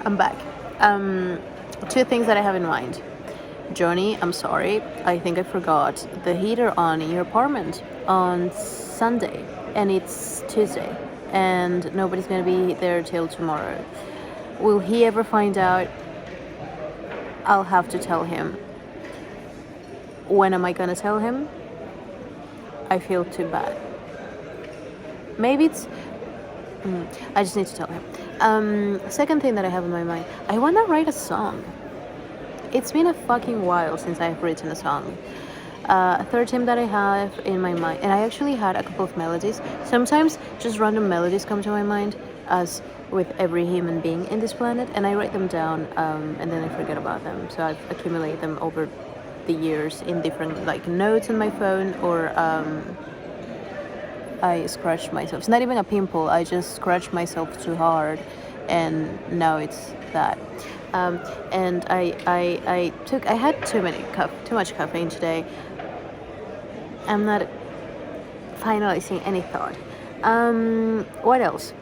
I'm back. Two things that I have in mind. Johnny, I'm sorry. I think I forgot the heater on in your apartment on Sunday, and it's Tuesday, and nobody's gonna be there till tomorrow. Will he ever find out? I'll have to tell him. When am I gonna tell him? I feel too bad. Maybe it's. I just need to tell him. Second thing that I have in my mind, I wanna write a song. It's been a fucking while since I've written a song. Third thing that I have in my mind, and I actually had a couple of melodies. Sometimes just random melodies come to my mind, as with every human being in this planet, and I write them down, and then I forget about them. So I've accumulated them over the years in different like notes on my phone, or I scratched myself. It's not even a pimple. I just scratched myself too hard, and now it's that. And I had too much caffeine today. I'm not finalizing any thought. What else?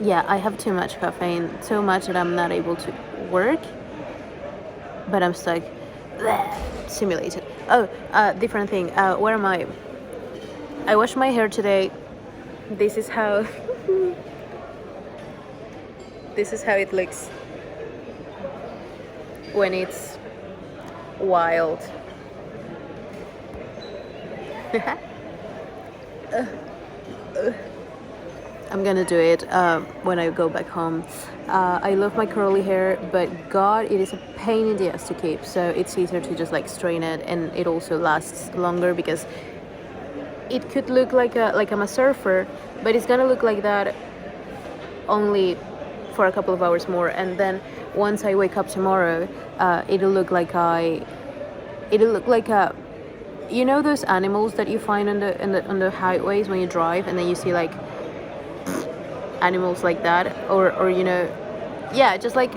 Yeah, I have too much caffeine, so much that I'm not able to work. But I'm stuck. Simulated. Oh, different thing. Where am I? I washed my hair today. This is how. This is how it looks when it's wild. I'm gonna do it when I go back home. I love my curly hair, but God, it is a pain in the ass to keep. So it's easier to just like straighten it, and it also lasts longer because it could look like I'm a surfer, but it's gonna look like that only for a couple of hours more, and then once I wake up tomorrow, it'll look like a, you know, those animals that you find on the highways when you drive, and then you see like animals like that, or you know, yeah, just like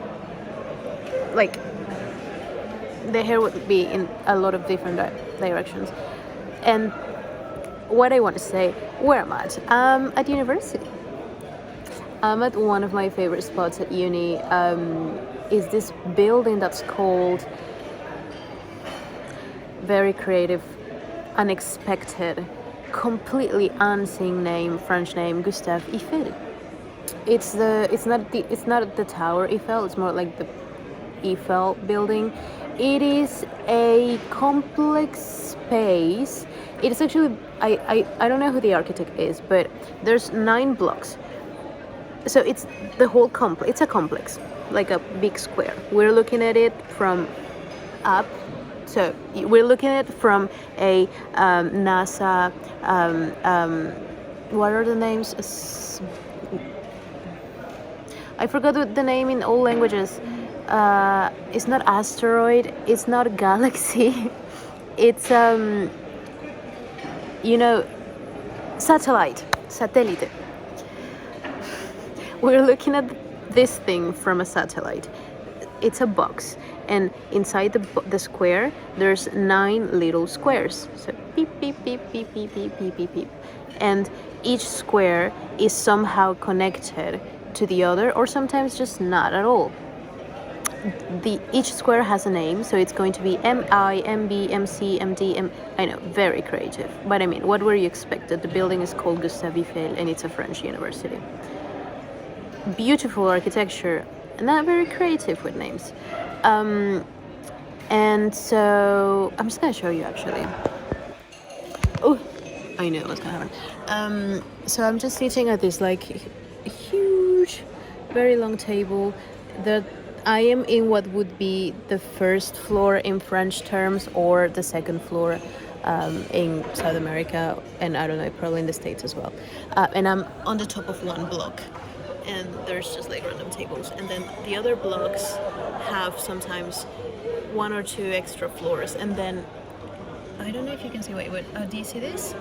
the hair would be in a lot of different directions. And what I want to say, where am I at university. I'm at one of my favorite spots at uni. Is this building that's called, very creative, unexpected, completely unseen name, French name, Gustave Eiffel. It's not the Tower Eiffel. It's more like the Eiffel building. It is a complex space. It is actually, I don't know who the architect is, but there's 9 blocks. So it's the whole complex. It's a complex, like a big square. We're looking at it from up. So we're looking at it from a NASA. What are the names? I forgot the name in all languages. It's not asteroid. It's not galaxy. It's satellite. We're looking at this thing from a satellite. It's a box, and inside the square there's 9 little squares. So beep beep beep beep beep beep beep beep beep, and each square is somehow connected to the other, or sometimes just not at all. Each square has a name, so it's going to be MI, MB, MC, MD, I know, very creative. But I mean, what were you expected? The building is called Gustave Eiffel, and it's a French university. Beautiful architecture, not very creative with names. And so I'm just gonna show you actually. Oh, I knew it was gonna happen. So I'm just sitting at this like huge, very long table. That I am in what would be the first floor in French terms, or the second floor in South America, and I don't know, probably in the States as well. And I'm on the top of one block, and there's just like random tables, and then the other blocks have sometimes 1 or 2 extra floors, and then I don't know if you can see. Wait, do you see this?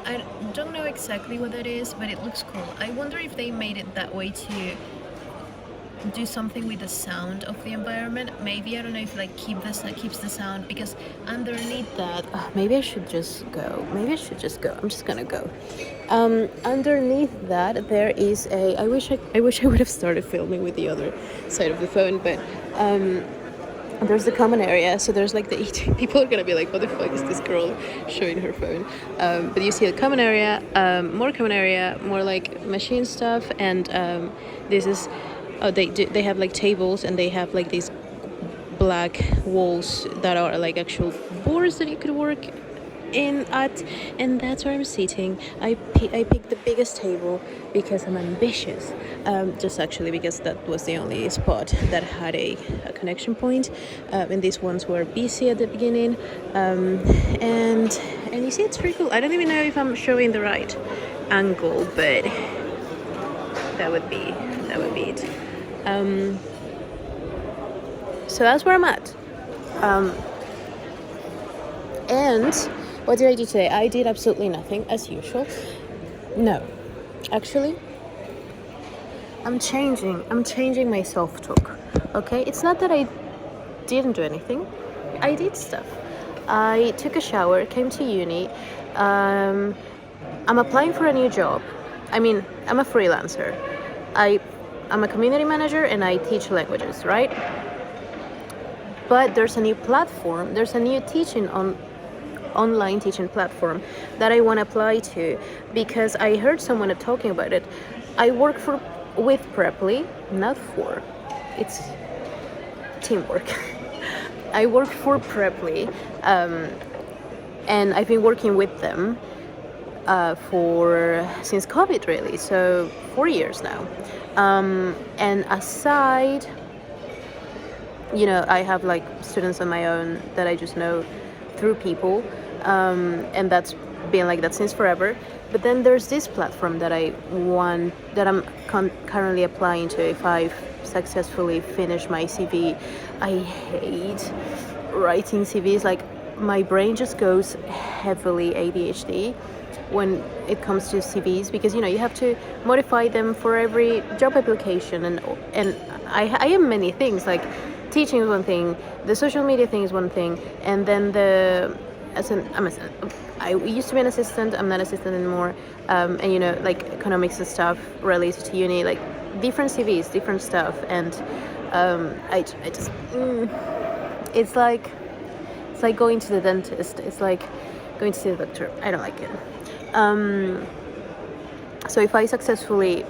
I don't know exactly what that is, but it looks cool. I wonder if they made it that way to do something with the sound of the environment. Maybe I don't know if like keeps the sound, because underneath that, maybe I should just go. I'm just gonna go. Underneath that, there is a. I wish I would have started filming with the other side of the phone, but there's the common area, so there's like the eating. People are gonna be like, what the fuck is this girl showing her phone? But you see a common area, more like machine stuff, and this is, oh, they have like tables, and they have like these black walls that are like actual boards that you could work in at, and that's where I'm sitting. I picked the biggest table because I'm ambitious, just actually because that was the only spot that had a connection point, and these ones were busy at the beginning, and you see it's pretty cool. I don't even know if I'm showing the right angle, but that would be it. So that's where I'm at, and what did I do today? I did absolutely nothing, as usual. No, actually, I'm changing my self-talk. Okay, it's not that I didn't do anything. I did stuff. I took a shower, came to uni. I'm applying for a new job. I mean, I'm a freelancer. I'm a community manager and I teach languages, right? But there's a new platform. There's a new online teaching platform that I want to apply to, because I heard someone talking about it. I work with Preply, not for. It's teamwork. I work for Preply, and I've been working with them since COVID, really. So 4 years now. And aside, I have like students on my own that I just know through people, and that's been like that since forever. But then there's this platform that I'm currently applying to if I've successfully finished my CV. I hate writing CVs. Like, my brain just goes heavily ADHD when it comes to CVs, because you have to modify them for every job application, and I am many things. Like, teaching is one thing, the social media thing is one thing, and then I used to be an assistant. I'm not an assistant anymore, and like economics and stuff related to uni, like different CVs, different stuff, and I just it's like going to the dentist. It's like going to see the doctor. I don't like it. So if I successfully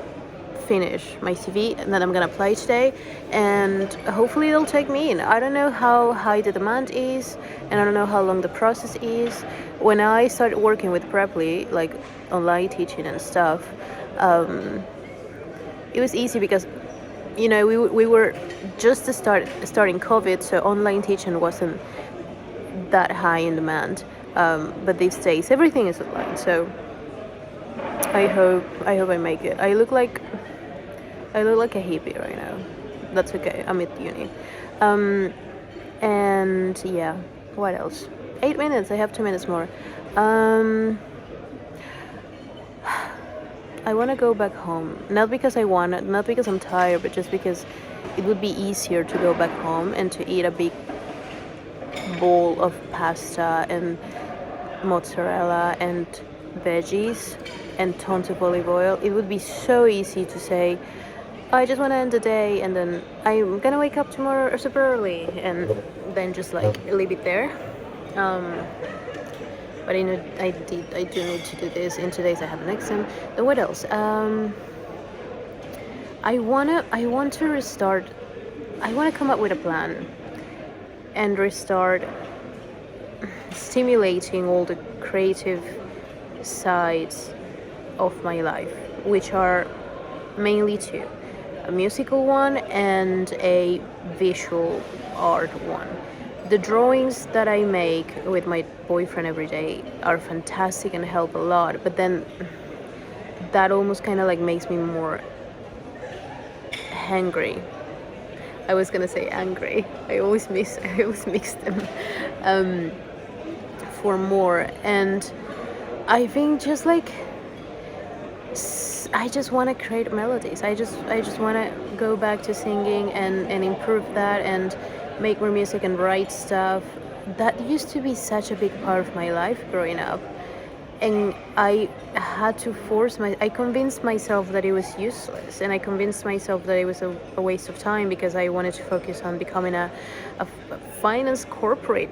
finish my CV, and then I'm gonna apply today, and hopefully they'll take me in. I don't know how high the demand is, and I don't know how long the process is. When I started working with Preply, like online teaching and stuff, it was easy because we were just starting COVID, so online teaching wasn't that high in demand. But these days everything is online, so I hope I make it. I look like a hippie right now. That's okay. I'm at uni. And yeah, what else? 8 minutes. I have 2 minutes more. I want to go back home. Not because not because I'm tired, but just because it would be easier to go back home and to eat a big bowl of pasta and mozzarella and veggies and tons of olive oil. It would be so easy to say, I just want to end the day, and then I'm gonna wake up tomorrow super early, and then just like leave it there. But I do need to do this. In 2 days I have an exam. Then what else? I want to restart. I want to come up with a plan and restart stimulating all the creative sides of my life, which are mainly two: a musical one and a visual art one. The drawings that I make with my boyfriend every day are fantastic and help a lot, but then that almost kind of like makes me more hangry. I was gonna say angry. I always mix them for more, and I think just like I just want to create melodies. I just want to go back to singing and improve that and make more music and write stuff. That used to be such a big part of my life growing up. And I had to I convinced myself that it was useless, and I convinced myself that it was a waste of time because I wanted to focus on becoming a finance corporate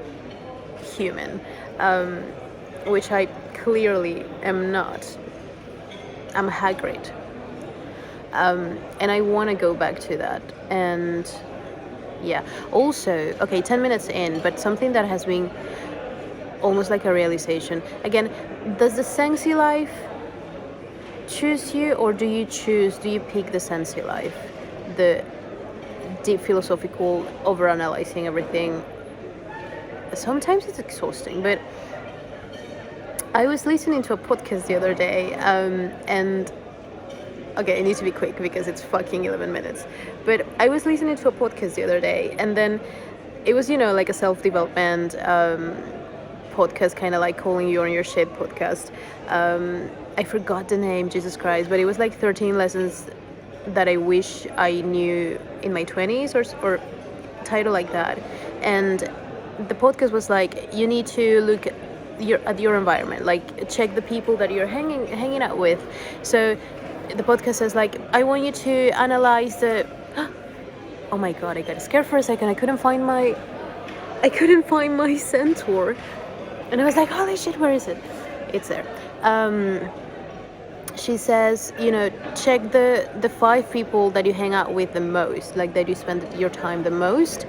human, which I clearly am not. I'm Hagrid. And I want to go back to that. And yeah, also, okay, 10 minutes in, but something that has been almost like a realization. Again, does the sensey life choose you, or do you pick the sensey life? The deep philosophical, overanalyzing everything. Sometimes it's exhausting, but I was listening to a podcast the other day, and okay, I need to be quick because it's fucking 11 minutes. But I was listening to a podcast the other day, and then it was, like a self-development podcast, kind of like calling you on your shit podcast. I forgot the name, Jesus Christ, but it was like 13 lessons that I wish I knew in my 20s, or title like that. And the podcast was like, you need to look at your environment, like check the people that you're hanging out with. So the podcast says, like, I want you to analyze the oh my god, I got scared for a second. I couldn't find my centaur, and I was like, holy shit, where is it? It's there. She says, check the 5 people that you hang out with the most, like that you spend your time the most,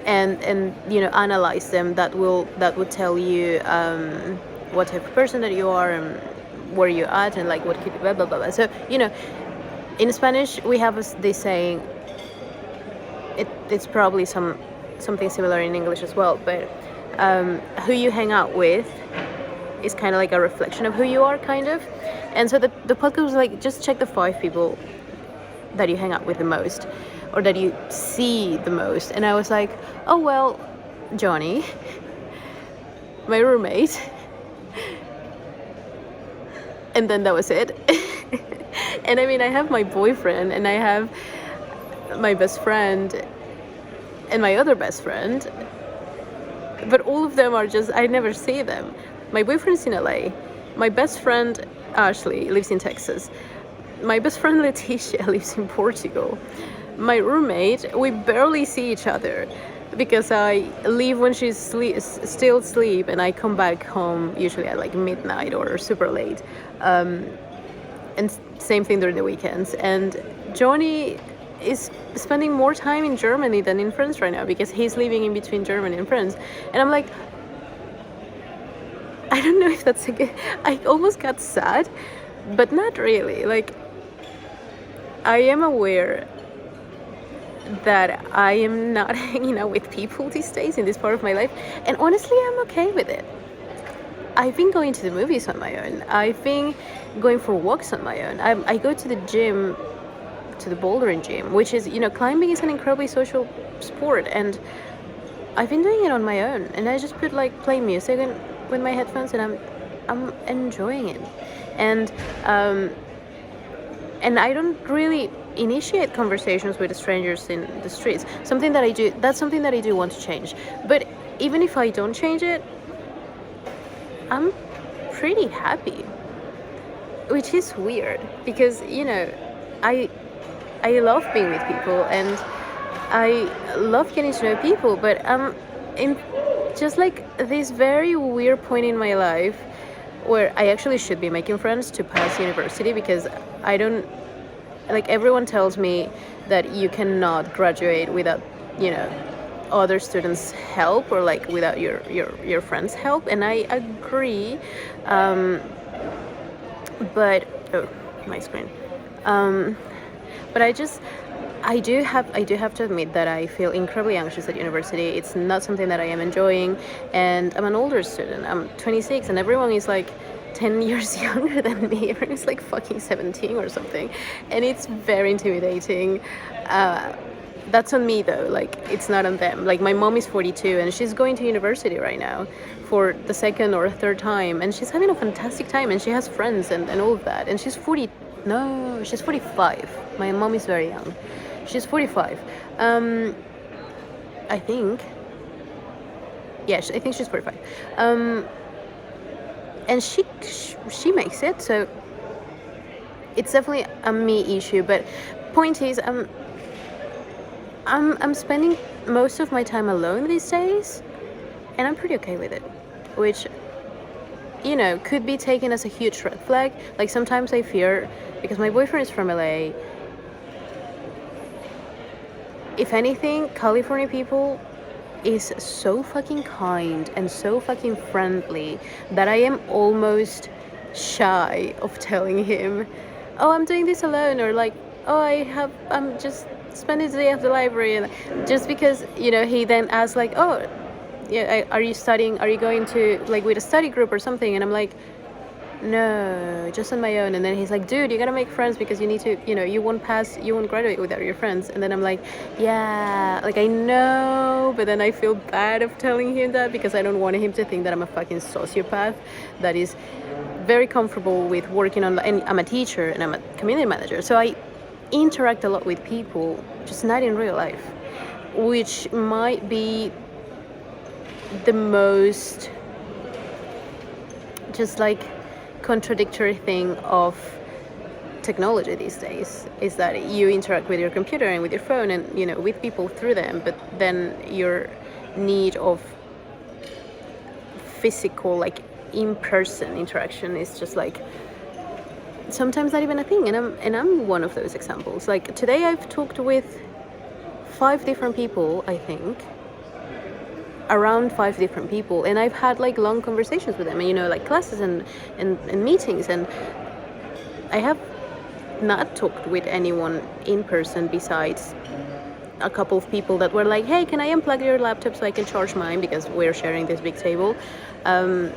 and analyze them. That would tell you what type of person that you are and where you're at, and like what could blah blah blah. So in Spanish we have this saying. It's probably something similar in English as well, but who you hang out with is kind of like a reflection of who you are, kind of. And so the podcast was like, just check the 5 people that you hang out with the most, or that you see the most. And I was like, oh well, Johnny, my roommate, and then that was it. And I mean, I have my boyfriend, and I have my best friend, and my other best friend, but all of them are just, I never see them. My boyfriend's in LA. My best friend Ashley lives in Texas. My best friend Leticia lives in Portugal. My roommate, we barely see each other because I leave when she's still asleep, and I come back home usually at like midnight or super late. And same thing during the weekends. And Johnny is spending more time in Germany than in France right now because he's living in between Germany and France. And I'm like, I don't know if that's a good... I almost got sad, but not really. Like, I am aware that I am not hanging out with people these days in this part of my life, and honestly, I'm okay with it. I've been going to the movies on my own. I've been going for walks on my own. I go to the gym, to the bouldering gym, which is, climbing is an incredibly social sport, and I've been doing it on my own. And I just play music and with my headphones, and I'm enjoying it. And I don't really initiate conversations with strangers in the streets. That's something that I do want to change. But even if I don't change it, I'm pretty happy, which is weird because I love being with people, and I love getting to know people, but I'm in just like this very weird point in my life where I actually should be making friends to pass university, because I don't, like, everyone tells me that you cannot graduate without, other students' help, or like without your friends' help, and I agree. But my screen. But I do have to admit that I feel incredibly anxious at university. It's not something that I am enjoying, and I'm an older student. I'm 26, and everyone is like 10 years younger than me. Everyone's like fucking 17 or something, and it's very intimidating. That's on me though, like, it's not on them. Like, my mom is 42 and she's going to university right now for the second or third time, and she's having a fantastic time, and she has friends and all of that, and she's No, she's 45. My mom is very young. She's 45. I think. Yeah, I think she's 45. And she makes it, so it's definitely a me issue. But point is, I'm spending most of my time alone these days, and I'm pretty okay with it, which, you know, could be taken as a huge red flag. Like sometimes I fear, because my boyfriend is from LA. If anything, California people is so fucking kind and so fucking friendly that I am almost shy of telling him, oh, I'm doing this alone, or like, oh, I'm just spending the day at the library, and just because, you know, he then asks like, oh, yeah, are you studying? Are you going to like with a study group or something? And I'm like, no, just on my own. And then he's like, dude, you gotta make friends because you need to, you know, you won't graduate without your friends. And then I'm like, yeah, like I know, but then I feel bad of telling him that because I don't want him to think that I'm a fucking sociopath that is very comfortable with working on, and I'm a teacher and I'm a community manager, so I interact a lot with people, just not in real life, which might be the most just like contradictory thing of technology these days, is that you interact with your computer and with your phone and, you know, with people through them, but then your need of physical, like in-person interaction is just like sometimes not even a thing. And I'm one of those examples. Like today I've talked with 5 different people, I think, around 5 different people, and I've had like long conversations with them, and, you know, like classes and meetings, and I have not talked with anyone in person besides a couple of people that were like, hey, can I unplug your laptop so I can charge mine because we're sharing this big table, and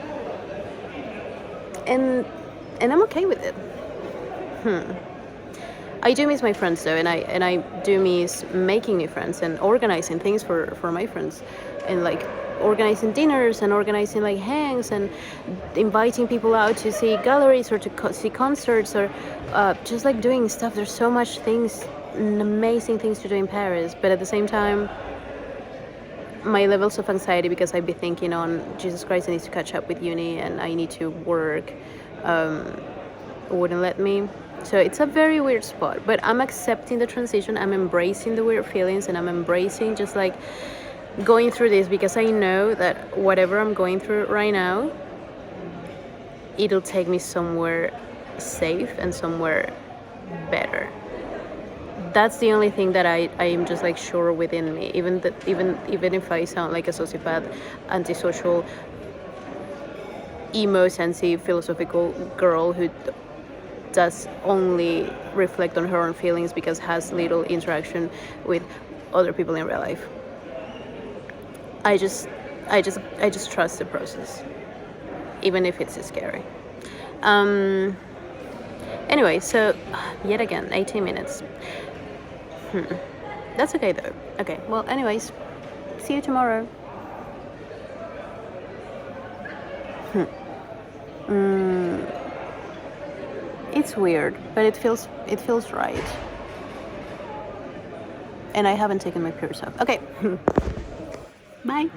I'm okay with it. I do miss my friends though, and I do miss making new friends and organizing things for my friends, and like organizing dinners and organizing like hangs and inviting people out to see galleries or to see concerts, or just like doing stuff. There's so much things, amazing things to do in Paris, but at the same time my levels of anxiety, because I'd be thinking on, Jesus Christ, I need to catch up with uni and I need to work, wouldn't let me. So it's a very weird spot, but I'm accepting the transition. I'm embracing the weird feelings, and I'm embracing just like going through this, because I know that whatever I'm going through right now, it'll take me somewhere safe and somewhere better. That's the only thing that I am just like sure within me, even if I sound like a sociopath, antisocial, emo, sensitive, philosophical girl who does only reflect on her own feelings because has little interaction with other people in real life. I just trust the process, even if it's scary. Anyway, so yet again, 18 minutes. That's okay though. Okay, well, anyways, see you tomorrow. It's weird, but it feels right. And I haven't taken my pierce off. Okay. Bye.